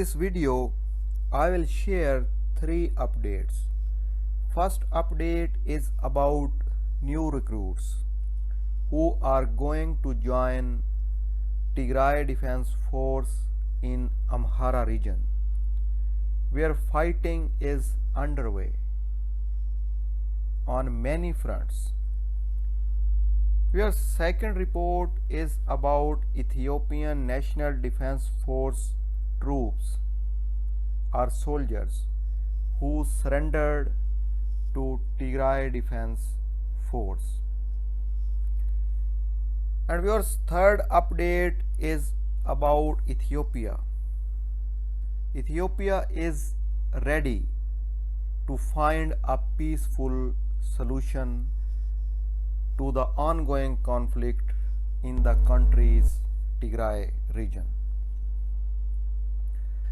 this video, I will share 3 updates. First update is about new recruits who are going to join Tigray Defense Force in Amhara region, where fighting is underway on many fronts. Your second report is about Ethiopian National Defense Force troops or soldiers who surrendered to Tigray Defense Force. And your third update is about Ethiopia. Ethiopia is ready to find a peaceful solution to the ongoing conflict in the country's Tigray region.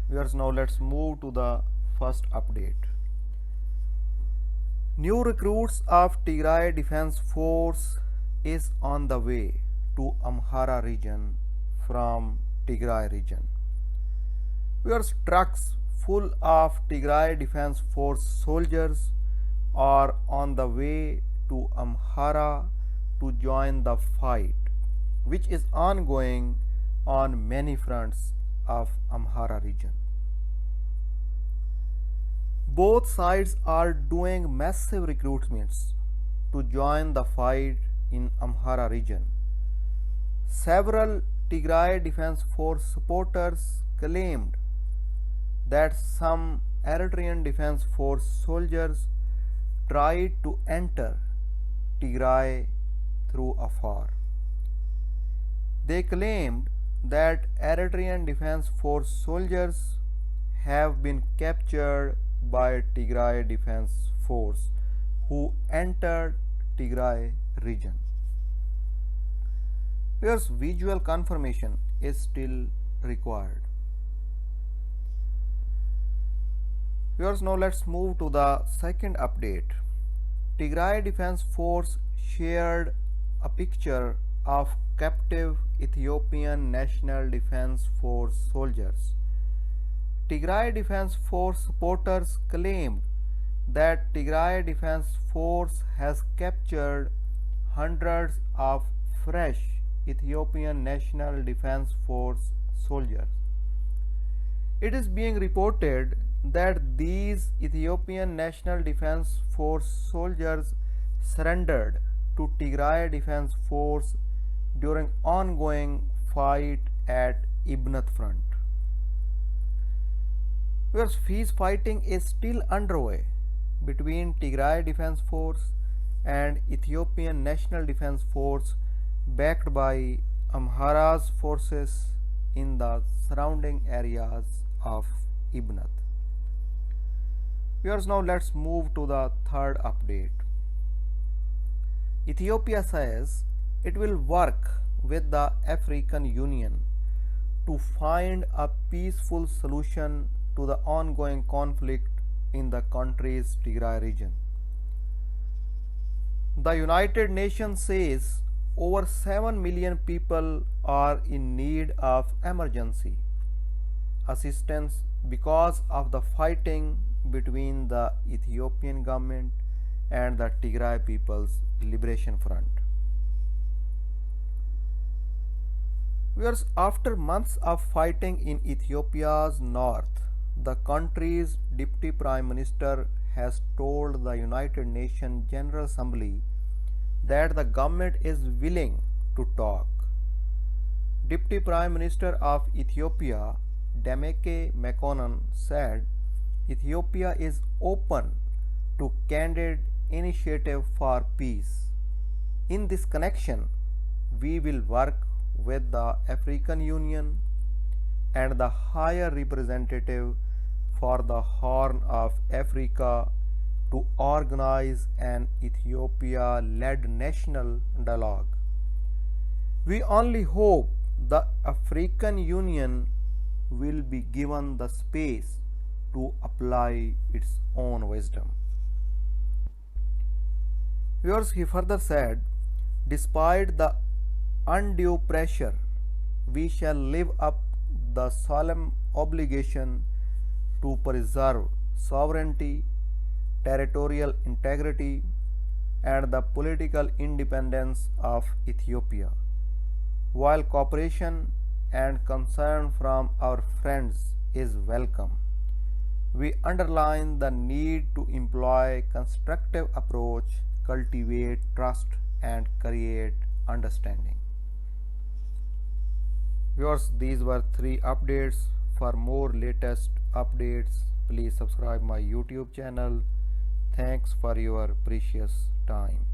Viewers, now let's move to the first update. New recruits of Tigray Defense Force is on the way to Amhara region from Tigray region. Viewers, trucks full of Tigray Defense Force soldiers are on the way to Amhara to join the fight, which is ongoing on many fronts of Amhara region. Both sides are doing massive recruitments to join the fight in Amhara region. Several Tigray Defense Force supporters claimed that some Eritrean Defense Force soldiers tried to enter Tigray through afar. They claimed that Eritrean Defense Force soldiers have been captured by Tigray Defense Force who entered Tigray region. Here's visual confirmation is still required. Viewers, now let's move to the second update. Tigray Defense Force shared a picture of captive Ethiopian National Defense Force soldiers. Tigray Defense Force supporters claimed that Tigray Defense Force has captured hundreds of fresh Ethiopian National Defense Force soldiers. It is being reported that these Ethiopian National Defense Force soldiers surrendered to Tigray Defense Force during ongoing fight at Ibnath front. Where peace fighting is still underway between Tigray Defense Force and Ethiopian National Defense Force backed by Amhara's forces in the surrounding areas of Ibnath. Viewers, now let's move to the third update. Ethiopia says it will work with the African Union to find a peaceful solution to the ongoing conflict in the country's Tigray region. The United Nations says over 7 million people are in need of emergency assistance because of the fighting between the Ethiopian government and the Tigray People's Liberation Front. Whereas after months of fighting in Ethiopia's north, the country's Deputy Prime Minister has told the United Nations General Assembly that the government is willing to talk. Deputy Prime Minister of Ethiopia, Demeke Mekonnen, said Ethiopia is open to candid initiative for peace. In this connection, we will work with the African Union and the Higher Representative for the Horn of Africa to organize an Ethiopia-led national dialogue. We only hope the African Union will be given the space to apply its own wisdom. Viewers, he further said, despite the undue pressure, we shall live up the solemn obligation to preserve sovereignty, territorial integrity, and the political independence of Ethiopia. While cooperation and concern from our friends is welcome, we underline the need to employ constructive approach, cultivate trust, and create understanding. Viewers, these were 3 updates. For more latest updates, please subscribe my YouTube channel. Thanks for your precious time.